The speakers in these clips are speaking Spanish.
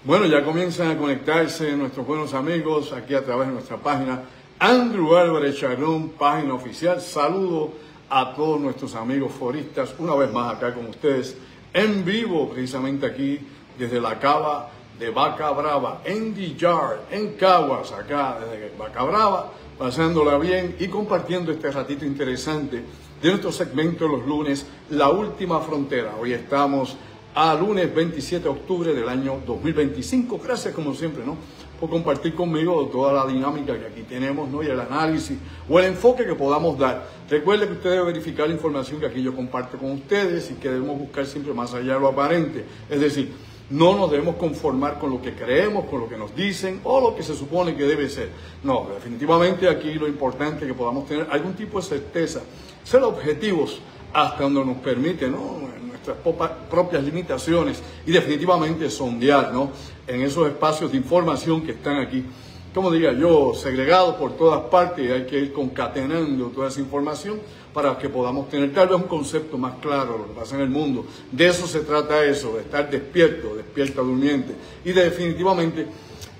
Bueno, ya comienzan a conectarse nuestros buenos amigos aquí a través de nuestra página Andrew Álvarez Chacrón, página oficial. Saludo a todos nuestros amigos foristas, una vez más acá con ustedes, en vivo, precisamente aquí desde la cava de Vaca Brava, en The Yard, en Caguas, acá desde Vaca Brava, pasándola bien y compartiendo este ratito interesante de nuestro segmento los lunes, La Última Frontera. Hoy estamos a lunes 27 de octubre del año 2025. Gracias, como siempre, ¿no?, por compartir conmigo toda la dinámica que aquí tenemos, ¿no?, y el análisis o el enfoque que podamos dar. Recuerde que usted debe verificar la información que aquí yo comparto con ustedes y que debemos buscar siempre más allá de lo aparente. Es decir, no nos debemos conformar con lo que creemos, con lo que nos dicen o lo que se supone que debe ser. No, definitivamente aquí lo importante es que podamos tener algún tipo de certeza, ser objetivos hasta donde nos permite, ¿no?, nuestras propias limitaciones, y definitivamente sondear, ¿no?, en esos espacios de información que están aquí, como diría yo, segregados por todas partes, y hay que ir concatenando toda esa información para que podamos tener tal vez un concepto más claro de lo que pasa en el mundo. De eso se trata eso, de estar despierto, despierta durmiente, y de definitivamente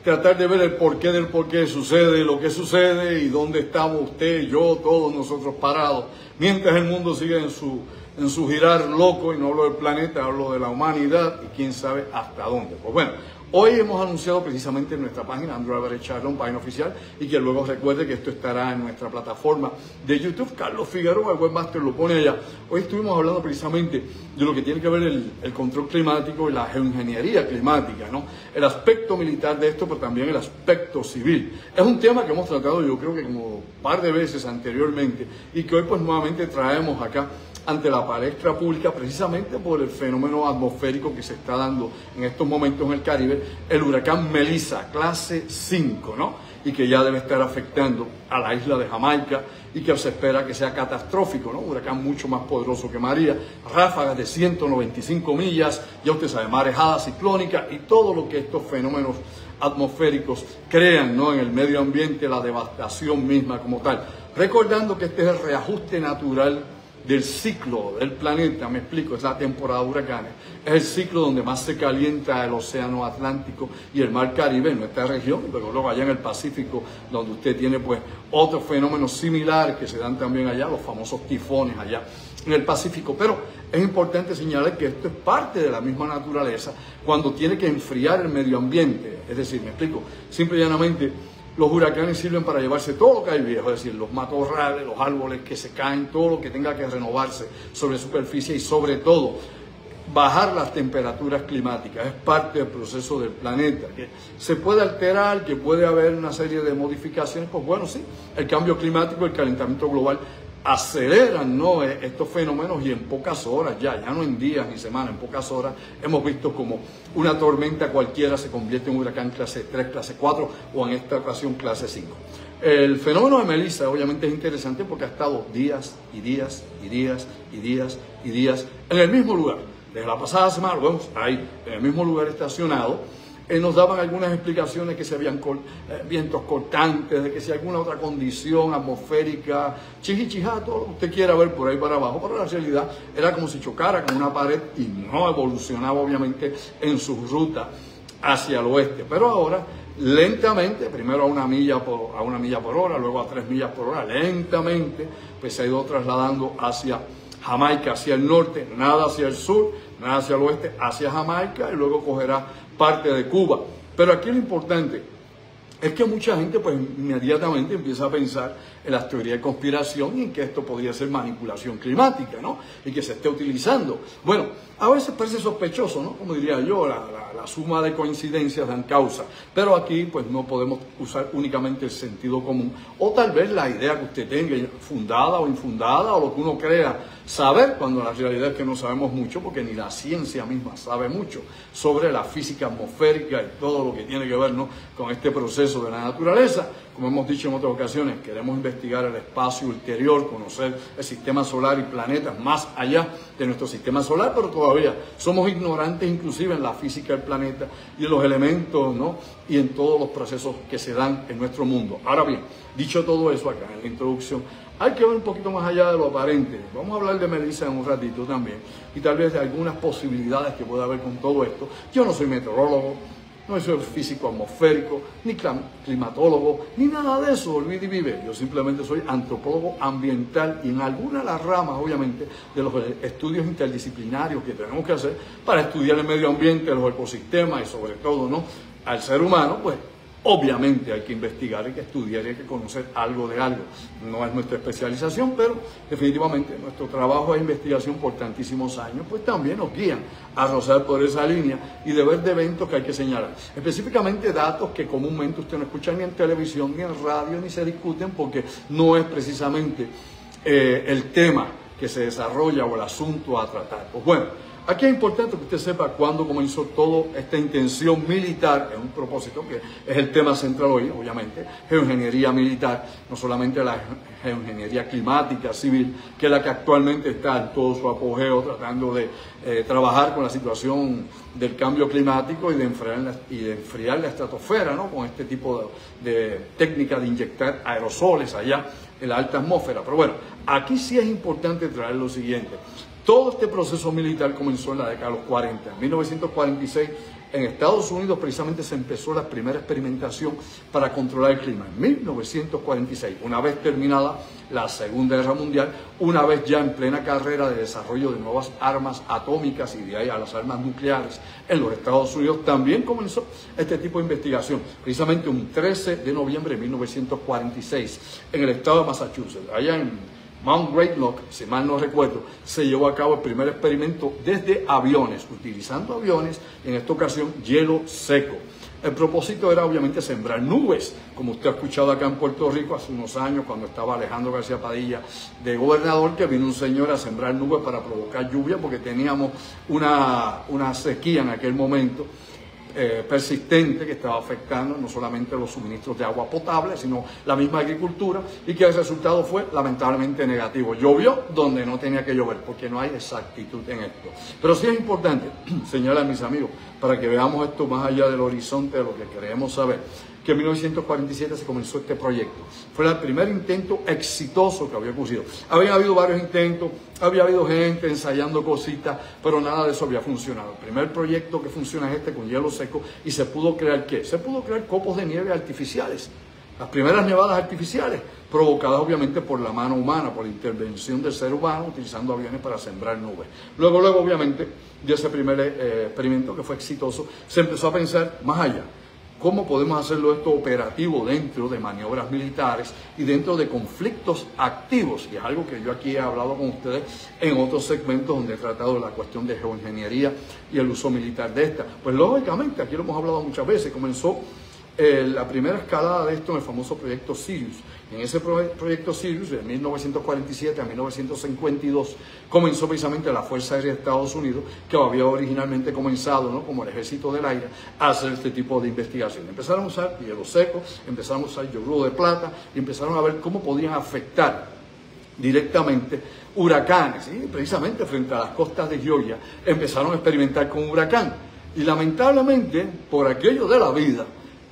tratar de ver el porqué del porqué sucede lo que sucede y dónde estamos usted, yo, todos nosotros parados, mientras el mundo sigue en su girar loco, y no hablo del planeta, hablo de la humanidad y quién sabe hasta dónde. Pues bueno, hoy hemos anunciado precisamente en nuestra página, Andrew Álvarez Chacrón, página oficial, y que luego recuerde que esto estará en nuestra plataforma de YouTube. Carlos Figueroa, el webmaster, lo pone allá. Hoy estuvimos hablando precisamente de lo que tiene que ver el control climático y la geoingeniería climática, ¿no?, el aspecto militar de esto, pero también el aspecto civil. Es un tema que hemos tratado, yo creo que como un par de veces anteriormente, y que hoy pues nuevamente traemos acá ante la palestra pública, precisamente por el fenómeno atmosférico que se está dando en estos momentos en el Caribe, el huracán Melissa, clase 5, ¿no?, y que ya debe estar afectando a la isla de Jamaica y que se espera que sea catastrófico, ¿no?, un huracán mucho más poderoso que María, ráfagas de 195 millas, ya usted sabe, marejada ciclónica y todo lo que estos fenómenos atmosféricos crean, ¿no?, en el medio ambiente, la devastación misma como tal. Recordando que este es el reajuste natural del ciclo del planeta, me explico, es la temporada de huracanes, es el ciclo donde más se calienta el océano Atlántico y el mar Caribe en nuestra región, pero luego allá en el Pacífico, donde usted tiene pues otros fenómenos similares que se dan también allá, los famosos tifones allá en el Pacífico. Pero es importante señalar que esto es parte de la misma naturaleza cuando tiene que enfriar el medio ambiente, es decir, me explico, simple y llanamente, los huracanes sirven para llevarse todo lo que hay viejo, es decir, los matorrales, los árboles que se caen, todo lo que tenga que renovarse sobre superficie y sobre todo bajar las temperaturas climáticas. Es parte del proceso del planeta, que se puede alterar, que puede haber una serie de modificaciones. Pues bueno, sí, el cambio climático, el calentamiento global aceleran, ¿no?, estos fenómenos, y en pocas horas, ya no en días ni semanas, en pocas horas hemos visto como una tormenta cualquiera se convierte en un huracán clase 3, clase 4 o en esta ocasión clase 5. El fenómeno de Melissa obviamente es interesante porque ha estado días y días y días y días y días en el mismo lugar. Desde la pasada semana lo vemos ahí, en el mismo lugar estacionado. Nos daban algunas explicaciones que se habían vientos cortantes, de que si alguna otra condición atmosférica, chijichijá, todo lo que usted quiera ver por ahí para abajo, pero la realidad era como si chocara con una pared y no evolucionaba obviamente en su ruta hacia el oeste. Pero ahora, lentamente, primero a una milla por hora, luego a 3 millas por hora, lentamente, pues se ha ido trasladando hacia Jamaica, hacia el norte, nada hacia el sur, nada hacia el oeste, hacia Jamaica, y luego cogerá parte de Cuba. Pero aquí lo importante es que mucha gente pues inmediatamente empieza a pensar en las teorías de conspiración y en que esto podría ser manipulación climática, ¿no?, y que se esté utilizando. Bueno, a veces parece sospechoso, ¿no?, como diría yo, la suma de coincidencias dan causa, pero aquí pues no podemos usar únicamente el sentido común, o tal vez la idea que usted tenga, fundada o infundada, o lo que uno crea saber, cuando la realidad es que no sabemos mucho, porque ni la ciencia misma sabe mucho sobre la física atmosférica y todo lo que tiene que ver, ¿no?, con este proceso de la naturaleza. Como hemos dicho en otras ocasiones, queremos investigar el espacio ulterior, conocer el sistema solar y planetas más allá de nuestro sistema solar, pero todavía somos ignorantes inclusive en la física del planeta y en los elementos, ¿no?, y en todos los procesos que se dan en nuestro mundo. Ahora bien, dicho todo eso acá en la introducción, hay que ver un poquito más allá de lo aparente. Vamos a hablar de Melissa en un ratito también, y tal vez de algunas posibilidades que pueda haber con todo esto. Yo no soy meteorólogo, no soy físico atmosférico, ni climatólogo, ni nada de eso, olvide y vive. Yo simplemente soy antropólogo ambiental y en alguna de las ramas, obviamente, de los estudios interdisciplinarios que tenemos que hacer para estudiar el medio ambiente, los ecosistemas y sobre todo, ¿no?, al ser humano, pues obviamente hay que investigar, hay que estudiar y hay que conocer algo de algo. No es nuestra especialización, pero definitivamente nuestro trabajo de investigación por tantísimos años, pues también nos guían a rozar por esa línea y de ver de eventos que hay que señalar. Específicamente datos que comúnmente usted no escucha ni en televisión, ni en radio, ni se discuten porque no es precisamente el tema que se desarrolla o el asunto a tratar. Pues bueno, aquí es importante que usted sepa cuándo comenzó toda esta intención militar, es un propósito que es el tema central hoy, obviamente, geoingeniería militar, no solamente la geoingeniería climática, civil, que es la que actualmente está en todo su apogeo, tratando de trabajar con la situación del cambio climático y de enfriar la estratosfera, ¿no?, con este tipo de técnica de inyectar aerosoles allá en la alta atmósfera. Pero bueno, aquí sí es importante traer lo siguiente. Todo este proceso militar comenzó en la década de los 40. En 1946, en Estados Unidos precisamente se empezó la primera experimentación para controlar el clima. En 1946, una vez terminada la Segunda Guerra Mundial, una vez ya en plena carrera de desarrollo de nuevas armas atómicas y de ahí a las armas nucleares en los Estados Unidos, también comenzó este tipo de investigación. Precisamente un 13 de noviembre de 1946, en el estado de Massachusetts, allá en Mount Greatlock, si mal no recuerdo, se llevó a cabo el primer experimento desde aviones, utilizando aviones, en esta ocasión hielo seco. El propósito era obviamente sembrar nubes, como usted ha escuchado acá en Puerto Rico hace unos años cuando estaba Alejandro García Padilla de gobernador, que vino un señor a sembrar nubes para provocar lluvia porque teníamos una sequía en aquel momento persistente que estaba afectando no solamente los suministros de agua potable, sino la misma agricultura, y que el resultado fue lamentablemente negativo. Llovió donde no tenía que llover, porque no hay exactitud en esto. Pero sí es importante señalar, mis amigos, para que veamos esto más allá del horizonte de lo que queremos saber, que en 1947 se comenzó este proyecto. Fue el primer intento exitoso que había ocurrido. Había habido varios intentos, había habido gente ensayando cositas, pero nada de eso había funcionado. El primer proyecto que funciona es este con hielo seco y se pudo crear ¿qué? Se pudo crear copos de nieve artificiales. Las primeras nevadas artificiales, provocadas obviamente por la mano humana, por la intervención del ser humano, utilizando aviones para sembrar nubes. Luego obviamente, de ese primer experimento que fue exitoso, se empezó a pensar más allá. ¿Cómo podemos hacerlo esto operativo dentro de maniobras militares y dentro de conflictos activos? Y es algo que yo aquí he hablado con ustedes en otros segmentos donde he tratado la cuestión de geoingeniería y el uso militar de esta. Pues lógicamente, aquí lo hemos hablado muchas veces, comenzó la primera escalada de esto en el famoso proyecto Sirius. En ese proyecto Sirius, de 1947 a 1952, comenzó precisamente la Fuerza Aérea de Estados Unidos, que había originalmente comenzado, ¿no?, como el Ejército del Aire, a hacer este tipo de investigación. Empezaron a usar hielo seco, empezaron a usar yoduro de plata y empezaron a ver cómo podían afectar directamente huracanes. Y precisamente frente a las costas de Georgia empezaron a experimentar con un huracán. Y lamentablemente, por aquello de la vida,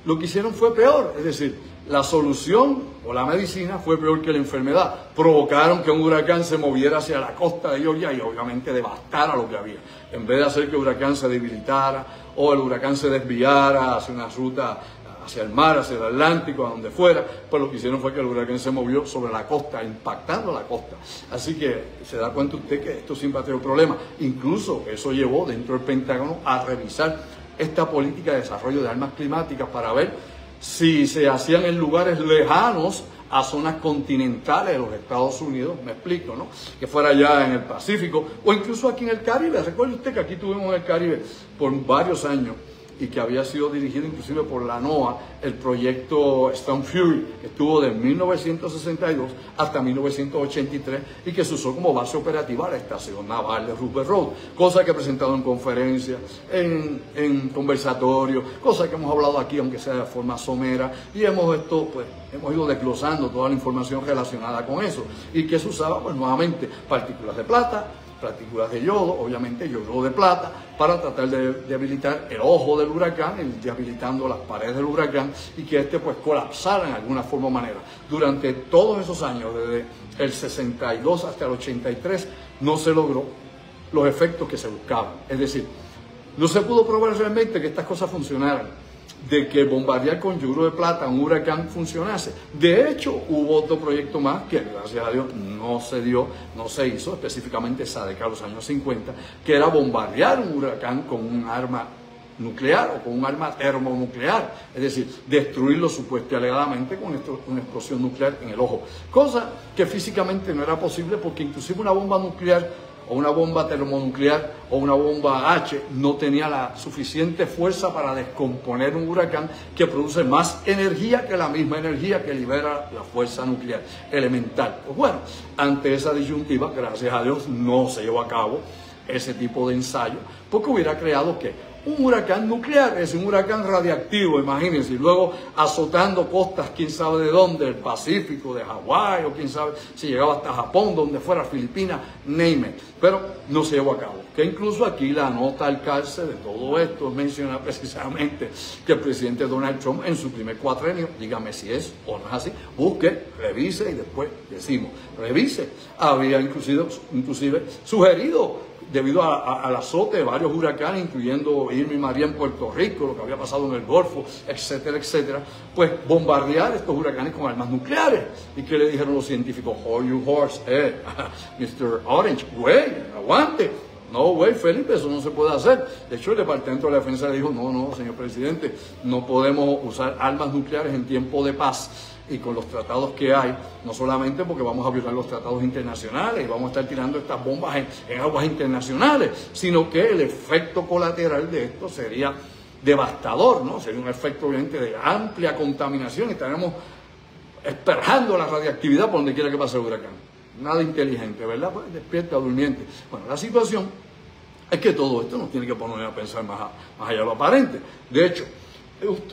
lo que hicieron fue peor, es decir, la solución o la medicina fue peor que la enfermedad. Provocaron que un huracán se moviera hacia la costa de Georgia y obviamente devastara lo que había. En vez de hacer que el huracán se debilitara o el huracán se desviara hacia una ruta hacia el mar, hacia el Atlántico, a donde fuera, pues lo que hicieron fue que el huracán se movió sobre la costa, impactando la costa. Así que se da cuenta usted que esto siempre ha tenido problemas. Incluso eso llevó dentro del Pentágono a revisar esta política de desarrollo de armas climáticas para ver si se hacían en lugares lejanos a zonas continentales de los Estados Unidos, me explico, ¿no? Que fuera allá en el Pacífico o incluso aquí en el Caribe. Recuerde usted que aquí tuvimos en el Caribe por varios años y que había sido dirigido inclusive por la NOAA, el proyecto Storm Fury, que estuvo de 1962 hasta 1983 y que se usó como base operativa la estación naval de Roosevelt Road, cosa que he presentado en conferencias, en conversatorios, cosas que hemos hablado aquí, aunque sea de forma somera, y hemos ido desglosando toda la información relacionada con eso, y que se usaba pues nuevamente partículas de plata, partículas de yodo, obviamente yodo de plata, para tratar de debilitar el ojo del huracán, debilitando las paredes del huracán y que este pues colapsara en alguna forma o manera. Durante todos esos años, desde el 62 hasta el 83, no se logró los efectos que se buscaban. Es decir, no se pudo probar realmente que estas cosas funcionaran. de que bombardear con yuro de plata un huracán funcionase. De hecho, hubo otro proyecto más que, gracias a Dios, no se dio, no se hizo, específicamente esa década de los años 50, que era bombardear un huracán con un arma nuclear o con un arma termonuclear, es decir, destruirlo supuestamente alegadamente con una explosión nuclear en el ojo, cosa que físicamente no era posible porque inclusive una bomba nuclear o una bomba termonuclear o una bomba H no tenía la suficiente fuerza para descomponer un huracán que produce más energía que la misma energía que libera la fuerza nuclear elemental. Pues bueno, ante esa disyuntiva, gracias a Dios, no se llevó a cabo ese tipo de ensayo, porque hubiera creado que un huracán nuclear es un huracán radiactivo, imagínense, y luego azotando costas, quién sabe de dónde, del Pacífico, de Hawái, o quién sabe si llegaba hasta Japón, donde fuera, Filipinas, name it. Pero no se llevó a cabo. Que incluso aquí la nota al cárcel de todo esto menciona precisamente que el presidente Donald Trump en su primer cuatrenio, dígame si es o no es así, busque, revise y después decimos, revise, había inclusive sugerido, debido al azote de varios huracanes, incluyendo Irma y María en Puerto Rico, lo que había pasado en el Golfo, etcétera, etcétera, pues bombardear estos huracanes con armas nucleares. ¿Y qué le dijeron los científicos? Hold your horse, Mr. Orange, güey, aguante. No, güey, Felipe, eso no se puede hacer. De hecho, el Departamento de la Defensa le dijo, no, señor presidente, no podemos usar armas nucleares en tiempo de paz. Y con los tratados que hay, no solamente porque vamos a violar los tratados internacionales y vamos a estar tirando estas bombas en aguas internacionales, sino que el efecto colateral de esto sería devastador, ¿no? Sería un efecto obviamente de amplia contaminación y estaremos esperando la radiactividad por donde quiera que pase el huracán. Nada inteligente, ¿verdad? Pues despierta durmiente. Bueno, la situación es que todo esto nos tiene que poner a pensar más allá de lo aparente. De hecho,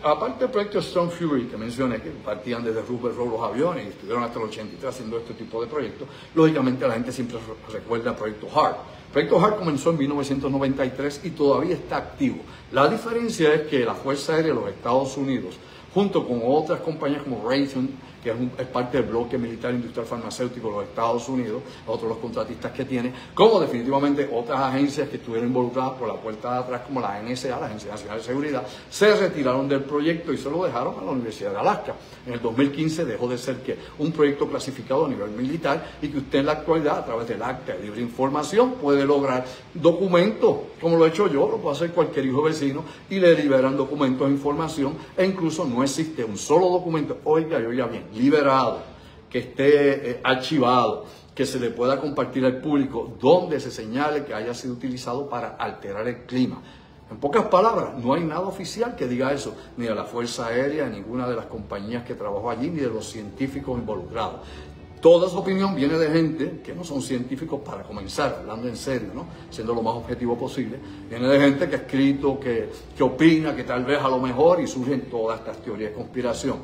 aparte del proyecto Storm Fury, que mencioné, que partían desde Rupert Road los aviones y estuvieron hasta el 83 haciendo este tipo de proyectos, lógicamente la gente siempre recuerda el proyecto HART. El proyecto HART comenzó en 1993 y todavía está activo. La diferencia es que la Fuerza Aérea de los Estados Unidos, junto con otras compañías como Raytheon, que es parte del bloque militar industrial farmacéutico de los Estados Unidos, otros los contratistas que tiene, como definitivamente otras agencias que estuvieron involucradas por la puerta de atrás, como la NSA, la Agencia Nacional de Seguridad, se retiraron del proyecto y se lo dejaron a la Universidad de Alaska. En el 2015 dejó de ser que un proyecto clasificado a nivel militar y que usted en la actualidad, a través del Acta de Libre Información, puede lograr documentos, como lo he hecho yo, lo puede hacer cualquier hijo vecino, y le liberan documentos de información, e incluso no existe un solo documento, oiga bien, liberado, que esté archivado, que se le pueda compartir al público, donde se señale que haya sido utilizado para alterar el clima. En pocas palabras, no hay nada oficial que diga eso, ni de la Fuerza Aérea, ni ninguna de las compañías que trabajó allí, ni de los científicos involucrados. Toda esa opinión viene de gente que no son científicos, para comenzar, hablando en serio, ¿no? Siendo lo más objetivo posible. Viene de gente que ha escrito, que opina, que tal vez a lo mejor, y surgen todas estas teorías de conspiración.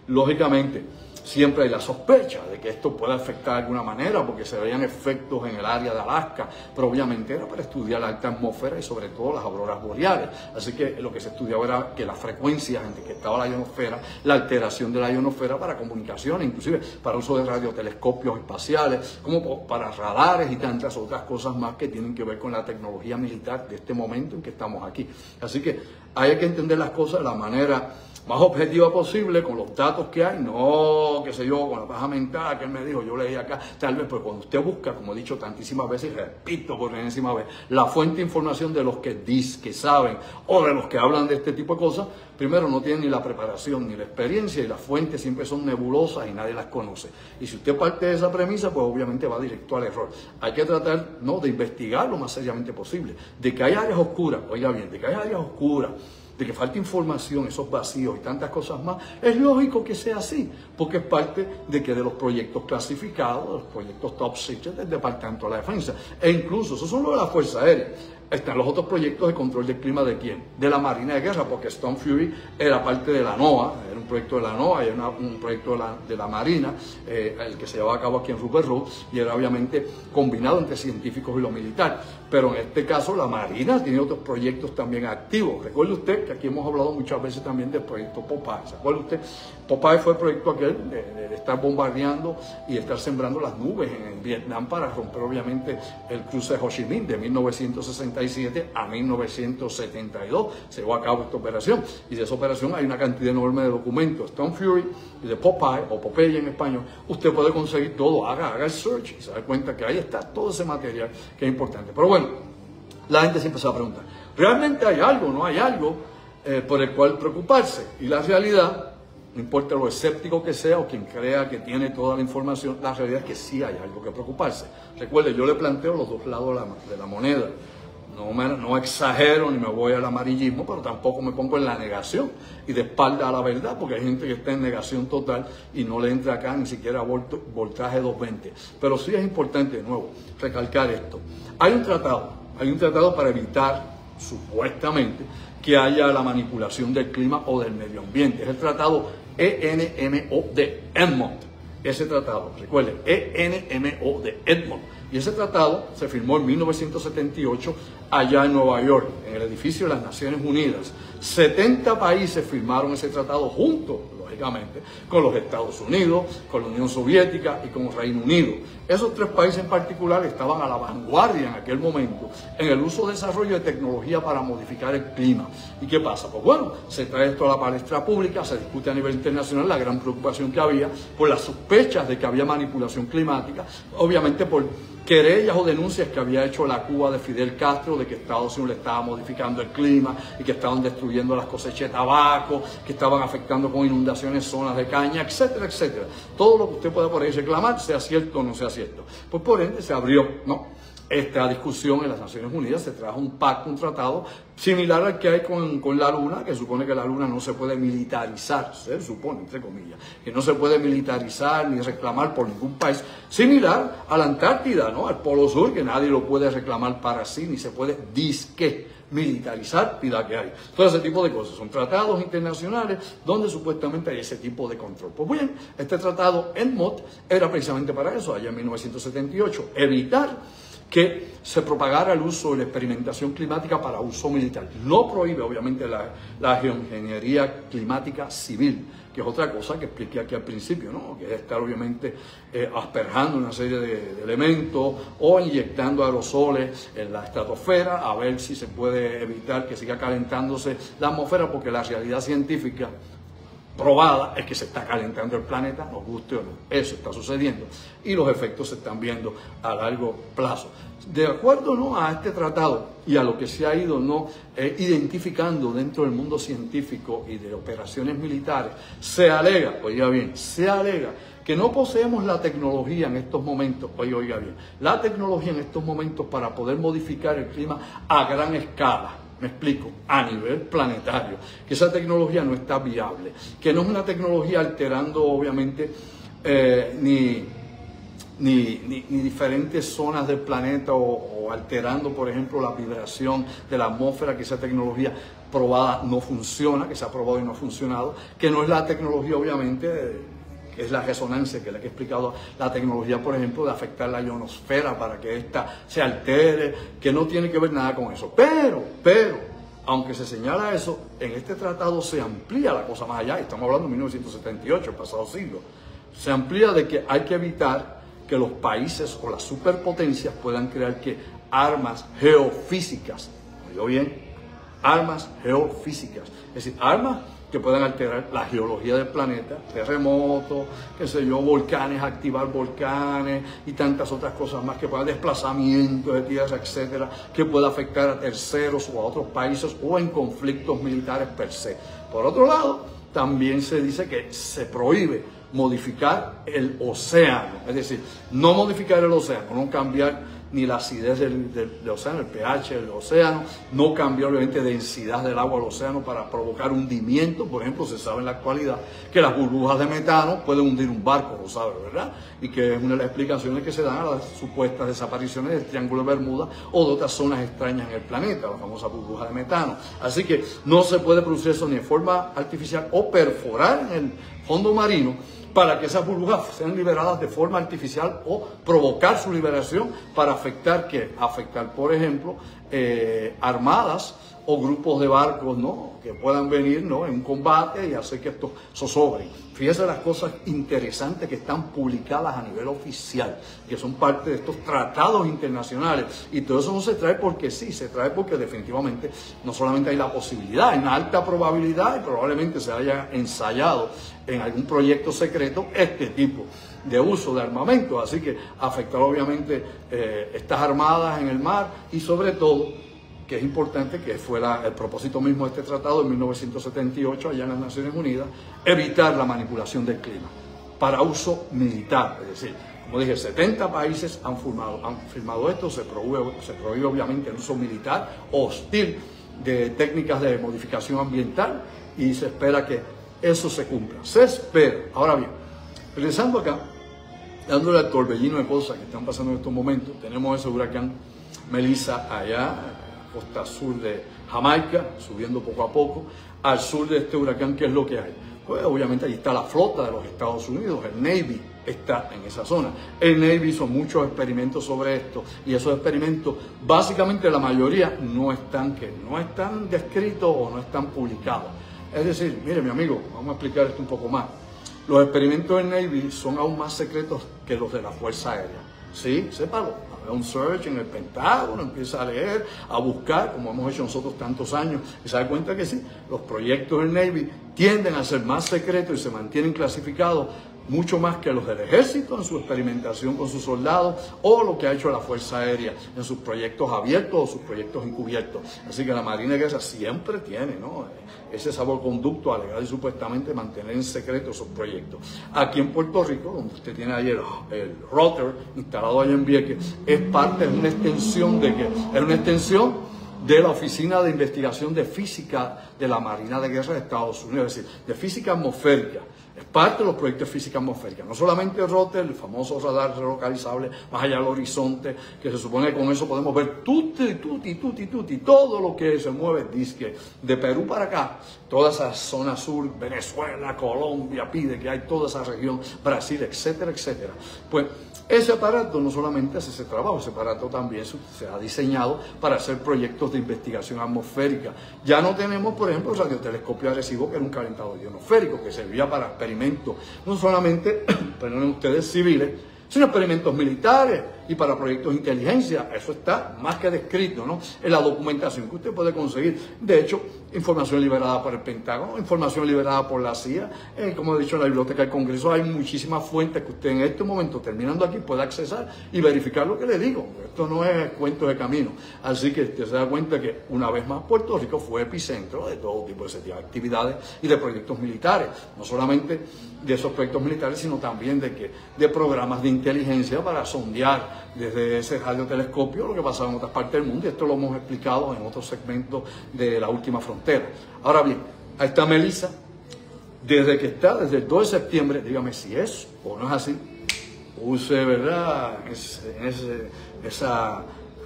Lógicamente, siempre hay la sospecha de que esto pueda afectar de alguna manera, porque se veían efectos en el área de Alaska, pero obviamente era para estudiar la alta atmósfera y sobre todo las auroras boreales. Así que lo que se estudiaba era que las frecuencias en que estaba la ionosfera, la alteración de la ionosfera para comunicaciones, inclusive para uso de radiotelescopios espaciales, como para radares y tantas otras cosas más que tienen que ver con la tecnología militar de este momento en que estamos aquí. Así que hay que entender las cosas de la manera más objetiva posible, con los datos que hay, no, qué sé yo, con la paja mental que él me dijo, yo leí acá, tal vez, pues cuando usted busca, como he dicho tantísimas veces, y repito por enésima vez, la fuente de información de los que saben, o de los que hablan de este tipo de cosas, primero no tienen ni la preparación ni la experiencia, y las fuentes siempre son nebulosas y nadie las conoce. Y si usted parte de esa premisa, pues obviamente va directo al error. Hay que tratar, ¿no?, de investigar lo más seriamente posible, de que hay áreas oscuras, oiga bien, de que hay áreas oscuras, de que falta información, esos vacíos y tantas cosas más, es lógico que sea así, porque es parte de que de los proyectos clasificados, de los proyectos top secret del Departamento de la Defensa, e incluso, eso son los de la Fuerza Aérea. Están los otros proyectos de control del clima, ¿de quién? De la Marina de Guerra, porque Storm Fury era parte de la NOAA, era un proyecto de la NOAA, era un proyecto de la Marina, el que se llevaba a cabo aquí en Rupert Road, y era obviamente combinado entre científicos y lo militar. Pero en este caso la Marina tiene otros proyectos también activos. Recuerde usted que aquí hemos hablado muchas veces también del proyecto Popeye. ¿Se acuerda usted Popeye fue el proyecto aquel de estar bombardeando y estar sembrando las nubes en Vietnam para romper obviamente el cruce de Ho Chi Minh de 1967 a 1972. Se llevó a cabo esta operación y de esa operación hay una cantidad enorme de documentos. Tom Fury y de Popeye, o Popeye en español, usted puede conseguir todo, haga el search y se da cuenta que ahí está todo ese material que es importante. Pero bueno, la gente siempre se va a preguntar, ¿realmente hay algo, no hay algo por el cual preocuparse? Y la realidad, no importa lo escéptico que sea o quien crea que tiene toda la información, la realidad es que sí hay algo que preocuparse. Recuerde, yo le planteo los dos lados de la moneda. No exagero ni me voy al amarillismo, pero tampoco me pongo en la negación y de espalda a la verdad, porque hay gente que está en negación total y no le entra acá ni siquiera voltaje 220. Pero sí es importante, de nuevo, recalcar esto. Hay un tratado para evitar, supuestamente, que haya la manipulación del clima o del medio ambiente. Es el tratado ENMO de Edmond. Ese tratado, recuerden, ENMO de Edmond. Y ese tratado se firmó en 1978 allá en Nueva York, en el edificio de las Naciones Unidas. 70 países firmaron ese tratado juntos, lógicamente, con los Estados Unidos, con la Unión Soviética y con el Reino Unido. Esos tres países en particular estaban a la vanguardia en aquel momento en el uso y desarrollo de tecnología para modificar el clima. ¿Y qué pasa? Pues bueno, se trae esto a la palestra pública, se discute a nivel internacional la gran preocupación que había por las sospechas de que había manipulación climática, obviamente por querellas o denuncias que había hecho la Cuba de Fidel Castro de que Estados Unidos le estaba modificando el clima y que estaban destruyendo las cosechas de tabaco, que estaban afectando con inundaciones zonas de caña, etcétera, etcétera. Todo lo que usted pueda por ahí reclamar, sea cierto o no sea cierto. Pues por ende se abrió, ¿no?, esta discusión en las Naciones Unidas, se trajo un pacto, un tratado similar al que hay con la Luna, que supone que la Luna no se puede militarizar, se supone, entre comillas, que no se puede militarizar ni reclamar por ningún país, similar a la Antártida, ¿no?, al Polo Sur, que nadie lo puede reclamar para sí, ni se puede disque militarizar, pida que hay. Todo ese tipo de cosas. Son tratados internacionales donde supuestamente hay ese tipo de control. Pues bien, este tratado ENMOD era precisamente para eso, allá en 1978, evitar que se propagara el uso y la experimentación climática para uso militar. No prohíbe, obviamente, la geoingeniería climática civil, que es otra cosa que expliqué aquí al principio, ¿no?, que es estar, obviamente, asperjando una serie de elementos o inyectando aerosoles en la estratosfera a ver si se puede evitar que siga calentándose la atmósfera, porque la realidad científica probada es que se está calentando el planeta, nos guste o no. Eso está sucediendo y los efectos se están viendo a largo plazo. De acuerdo, ¿no?, a este tratado y a lo que se ha ido, ¿no?, identificando dentro del mundo científico y de operaciones militares, se alega, oiga bien, se alega que no poseemos la tecnología en estos momentos, oiga bien, la tecnología en estos momentos para poder modificar el clima a gran escala. Me explico, a nivel planetario, que esa tecnología no está viable, que no es una tecnología alterando, obviamente, ni diferentes zonas del planeta o alterando, por ejemplo, la vibración de la atmósfera, que esa tecnología probada no funciona, que se ha probado y no ha funcionado, que no es la tecnología, obviamente, que es la resonancia, que es la que he explicado, la tecnología, por ejemplo, de afectar la ionosfera para que ésta se altere, que no tiene que ver nada con eso. Pero, aunque se señala eso, en este tratado se amplía la cosa más allá, estamos hablando de 1978, el pasado siglo, se amplía de que hay que evitar que los países o las superpotencias puedan crear que armas geofísicas, ¿oyó bien? Armas geofísicas, es decir, armas que puedan alterar la geología del planeta, terremotos, qué sé yo, volcanes, activar volcanes y tantas otras cosas más, que puedan desplazamientos de tierra, etcétera, que pueda afectar a terceros o a otros países o en conflictos militares per se. Por otro lado, también se dice que se prohíbe modificar el océano, es decir, no modificar el océano, no cambiar ni la acidez del océano, el pH del océano, no cambiar obviamente densidad del agua del océano para provocar hundimiento. Por ejemplo, se sabe en la actualidad que las burbujas de metano pueden hundir un barco, lo sabe, ¿verdad? Y que es una de las explicaciones que se dan a las supuestas desapariciones del Triángulo de Bermuda o de otras zonas extrañas en el planeta, la famosa burbuja de metano. Así que no se puede producir eso ni de forma artificial o perforar en el fondo marino para que esas burbujas sean liberadas de forma artificial o provocar su liberación para afectar, por ejemplo, armadas o grupos de barcos, ¿no?, que puedan venir, ¿no?, en un combate y hacer que esto zozobren. Fíjense las cosas interesantes que están publicadas a nivel oficial, que son parte de estos tratados internacionales. Y todo eso no se trae porque sí, se trae porque definitivamente no solamente hay la posibilidad, hay una alta probabilidad y probablemente se haya ensayado en algún proyecto secreto este tipo de uso de armamento. Así que afectar obviamente estas armadas en el mar y sobre todo, que es importante, que fue el propósito mismo de este tratado en 1978 allá en las Naciones Unidas, evitar la manipulación del clima para uso militar. Es decir, como dije, 70 países han firmado esto, se prohíbe obviamente el uso militar hostil de técnicas de modificación ambiental y se espera que eso se cumpla. Se espera. Ahora bien, regresando acá, dándole al torbellino de cosas que están pasando en estos momentos, tenemos ese huracán Melissa allá, costa sur de Jamaica, subiendo poco a poco. Al sur de este huracán, ¿qué es lo que hay? Pues obviamente ahí está la flota de los Estados Unidos, el Navy está en esa zona. El Navy hizo muchos experimentos sobre esto y esos experimentos, básicamente la mayoría, no están descritos o no están publicados. Es decir, mire mi amigo, vamos a explicar esto un poco más. Los experimentos del Navy son aún más secretos que los de la Fuerza Aérea. Sí, sépalo. Un search en el Pentágono, empieza a leer, a buscar, como hemos hecho nosotros tantos años, y se da cuenta que sí, los proyectos del Navy tienden a ser más secretos y se mantienen clasificados mucho más que los del ejército en su experimentación con sus soldados o lo que ha hecho la Fuerza Aérea en sus proyectos abiertos o sus proyectos encubiertos. Así que la Marina de Guerra siempre tiene, ¿no?, ese salvoconducto a legal y supuestamente mantener en secreto esos proyectos. Aquí en Puerto Rico, donde usted tiene ahí el router instalado allá en Vieques, es parte, es una extensión de la Oficina de Investigación de Física de la Marina de Guerra de Estados Unidos, es decir, de física atmosférica. Es parte de los proyectos de física atmosférica. No solamente el ROTER, el famoso radar relocalizable más allá del horizonte, que se supone que con eso podemos ver todo lo que se mueve, disque de Perú para acá, toda esa zona sur, Venezuela, Colombia, pide que hay toda esa región, Brasil, etcétera, etcétera. Pues ese aparato no solamente hace ese trabajo, ese aparato también se ha diseñado para hacer proyectos de investigación atmosférica. Ya no tenemos, por ejemplo, el radiotelescopio Arecibo, que era un calentador ionosférico, que servía para experimentos, no solamente, perdonen ustedes, civiles, sino experimentos militares y para proyectos de inteligencia. Eso está más que descrito, ¿no?, en la documentación que usted puede conseguir. De hecho, información liberada por el Pentágono, información liberada por la CIA, como he dicho, en la Biblioteca del Congreso hay muchísimas fuentes que usted en este momento, terminando aquí, puede accesar y verificar lo que le digo. Esto no es cuento de camino. Así que usted se da cuenta que, una vez más, Puerto Rico fue epicentro de todo tipo de actividades y de proyectos militares. No solamente de esos proyectos militares, sino también de programas de inteligencia para sondear desde ese radiotelescopio lo que pasaba en otras partes del mundo, y esto lo hemos explicado en otros segmentos de La Última Frontera. Ahora bien, ahí está Melissa, desde el 2 de septiembre, dígame si es o no es así, use, ¿verdad?,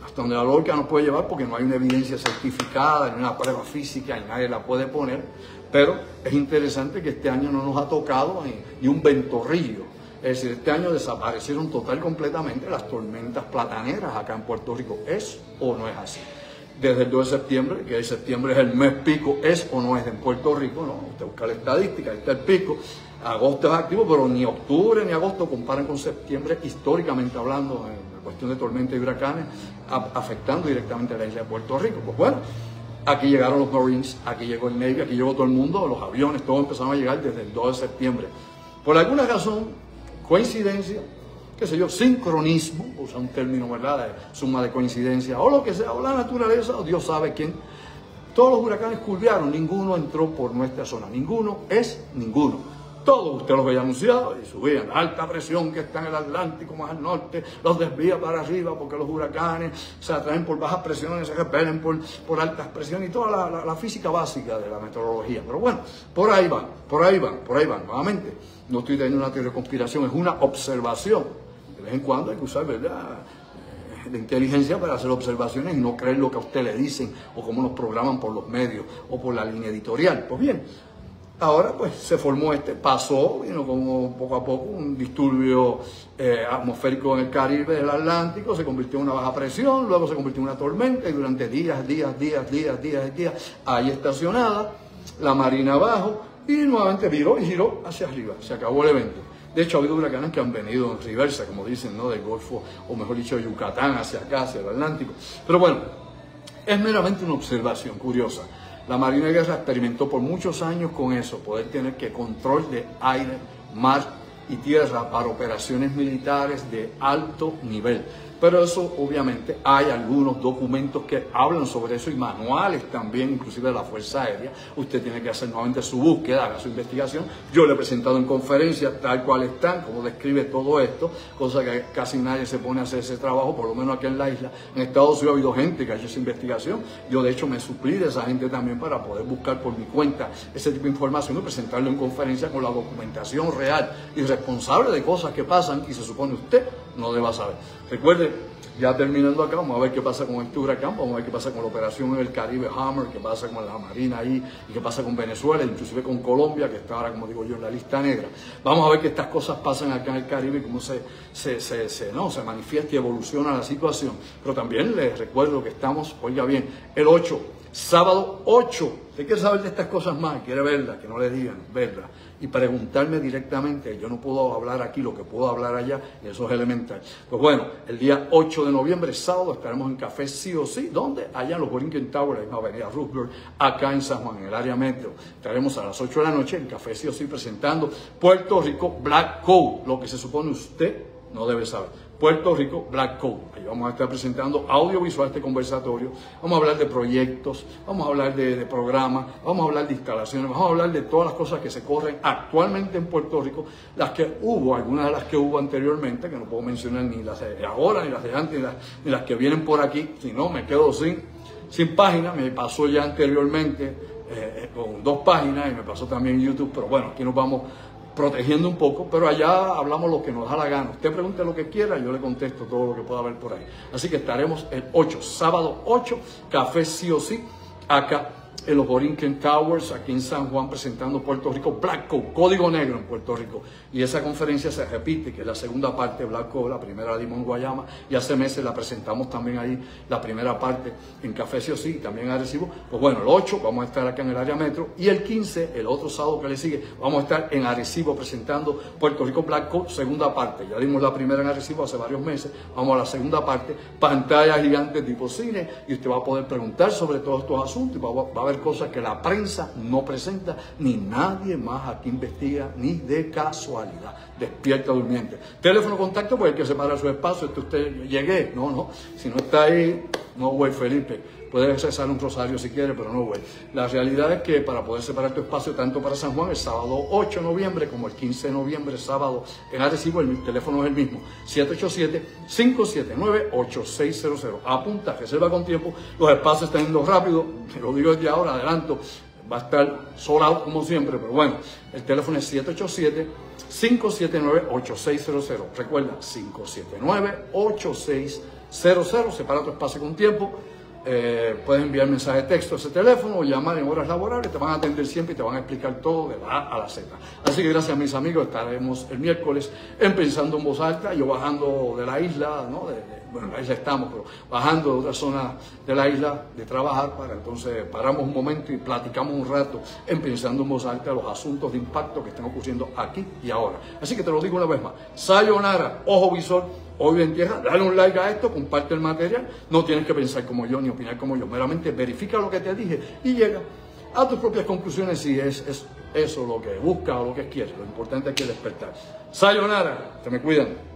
hasta donde la lógica nos puede llevar, porque no hay una evidencia certificada, ni una prueba física, y nadie la puede poner, pero es interesante que este año no nos ha tocado ni un ventorrillo. Es decir, este año desaparecieron completamente las tormentas plataneras acá en Puerto Rico. ¿Es o no es así? Desde el 2 de septiembre, que septiembre es el mes pico, ¿es o no es en Puerto Rico? No, usted busca la estadística, ahí está el pico. Agosto es activo, pero ni octubre ni agosto comparan con septiembre, históricamente hablando, en la cuestión de tormentas y huracanes, afectando directamente a la isla de Puerto Rico. Pues bueno, aquí llegaron los Marines, aquí llegó el Navy, aquí llegó todo el mundo, los aviones, todos empezaron a llegar desde el 2 de septiembre. Por alguna razón, coincidencia, qué sé yo, sincronismo, usa un término, ¿verdad?, de suma de coincidencia, o lo que sea, o la naturaleza, o Dios sabe quién. Todos los huracanes curvearon, ninguno entró por nuestra zona, ninguno es ninguno. Todos usted los había anunciado y subían. La alta presión que está en el Atlántico más al norte los desvía para arriba porque los huracanes se atraen por bajas presiones, se repelen por altas presiones y toda la física básica de la meteorología. Pero bueno, por ahí van. Nuevamente, no estoy teniendo una teoría de conspiración, es una observación. De vez en cuando hay que usar, ¿verdad?, de inteligencia para hacer observaciones y no creer lo que a usted le dicen o cómo nos programan por los medios o por la línea editorial. Pues bien, Ahora pues se formó pasó, vino como poco a poco un disturbio atmosférico en el Caribe del Atlántico, se convirtió en una baja presión, luego se convirtió en una tormenta y durante días, ahí estacionada, la marina abajo y nuevamente viró y giró hacia arriba, se acabó el evento. De hecho, ha habido huracanes que han venido en reversa, como dicen, ¿no? Del Golfo, o mejor dicho, de Yucatán hacia acá, hacia el Atlántico. Pero bueno, es meramente una observación curiosa. La Marina de Guerra experimentó por muchos años con eso, poder tener que control de aire, mar y tierra para operaciones militares de alto nivel. Pero eso, obviamente, hay algunos documentos que hablan sobre eso y manuales también, inclusive de la Fuerza Aérea. Usted tiene que hacer nuevamente su búsqueda, haga su investigación. Yo le he presentado en conferencias tal cual están, como describe todo esto, cosa que casi nadie se pone a hacer ese trabajo, por lo menos aquí en la isla. En Estados Unidos ha habido gente que ha hecho esa investigación. Yo, de hecho, me suplí de esa gente también para poder buscar por mi cuenta ese tipo de información y presentarlo en conferencia con la documentación real y responsable de cosas que pasan y se supone usted no deba saber. Recuerde, ya terminando acá, vamos a ver qué pasa con este huracán, vamos a ver qué pasa con la operación en el Caribe Hammer, qué pasa con la Marina ahí, y qué pasa con Venezuela, inclusive con Colombia, que está ahora, como digo yo, en la lista negra. Vamos a ver que estas cosas pasan acá en el Caribe y cómo se manifiesta y evoluciona la situación. Pero también les recuerdo que estamos, oiga bien, el 8, sábado 8. Usted quiere saber de estas cosas más, quiere verlas, que no le digan, verlas, y preguntarme directamente. Yo no puedo hablar aquí lo que puedo hablar allá, y eso es elemental. Pues bueno, el día 8 de noviembre, sábado, estaremos en Café Sí o Sí, ¿dónde? Allá en los Borinquen Towers, en la avenida Roosevelt, acá en San Juan, en el área metro. Estaremos a las 8 de la noche en Café Sí o Sí presentando Puerto Rico Black Code, lo que se supone usted no debe saber. Puerto Rico Black Code. Ahí vamos a estar presentando audiovisual este conversatorio. Vamos a hablar de proyectos, vamos a hablar de programas, vamos a hablar de instalaciones, vamos a hablar de todas las cosas que se corren actualmente en Puerto Rico, las que hubo, algunas de las que hubo anteriormente, que no puedo mencionar ni las de ahora, ni las de antes, ni las que vienen por aquí, si no me quedo sin página. Me pasó ya anteriormente con 2 páginas y me pasó también en YouTube, pero bueno, aquí nos vamos protegiendo un poco, pero allá hablamos lo que nos da la gana. Usted pregunte lo que quiera, yo le contesto todo lo que pueda haber por ahí. Así que estaremos el 8, sábado 8, Café Sí o Sí, acá en los Borinquen Towers, aquí en San Juan, presentando Puerto Rico Black Code, Código Negro en Puerto Rico. Y esa conferencia se repite, que es la segunda parte de Black Code, la primera la dimos en Guayama, y hace meses la presentamos también ahí, la primera parte en Café Sí o Sí, también en Arecibo. Pues bueno, el 8 vamos a estar acá en el área metro, y el 15, el otro sábado que le sigue, vamos a estar en Arecibo presentando Puerto Rico Black Code, segunda parte. Ya dimos la primera en Arecibo hace varios meses, vamos a la segunda parte, pantalla gigante tipo cine, y usted va a poder preguntar sobre todos estos asuntos, y va a haber cosas que la prensa no presenta, ni nadie más aquí investiga, ni de casualidad. Despierta durmiente. Teléfono contacto, pues hay que separar su espacio. Usted llegué, no, si no está ahí, no voy, Felipe. Puedes rezar un rosario si quiere, pero no voy. La realidad es que para poder separar tu espacio, tanto para San Juan, el sábado 8 de noviembre, como el 15 de noviembre, sábado en Arecibo, el teléfono es el mismo, 787-579-8600. Apunta, reserva con tiempo, los espacios están yendo rápido, te lo digo desde ahora, adelanto, va a estar sold out como siempre, pero bueno, el teléfono es 787-579-8600. Recuerda, 579-8600, separa tu espacio con tiempo. Puedes enviar mensaje de texto a ese teléfono o llamar en horas laborables, te van a atender siempre y te van a explicar todo de la A a la Z. Así que gracias, mis amigos, estaremos el miércoles en Pensando en Voz Alta, yo bajando de la isla, ¿no? Bueno, en la isla estamos, pero bajando de otra zona de la isla de trabajar, para entonces paramos un momento y platicamos un rato en Pensando en Voz Alta los asuntos de impacto que están ocurriendo aquí y ahora. Así que te lo digo una vez más, sayonara, ojo visor, hoy en tierra, dale un like a esto, comparte el material, no tienes que pensar como yo ni opinar como yo, meramente verifica lo que te dije y llega a tus propias conclusiones si es eso lo que buscas o lo que quieres. Lo importante es que despertar. Sayonara, te me cuidan.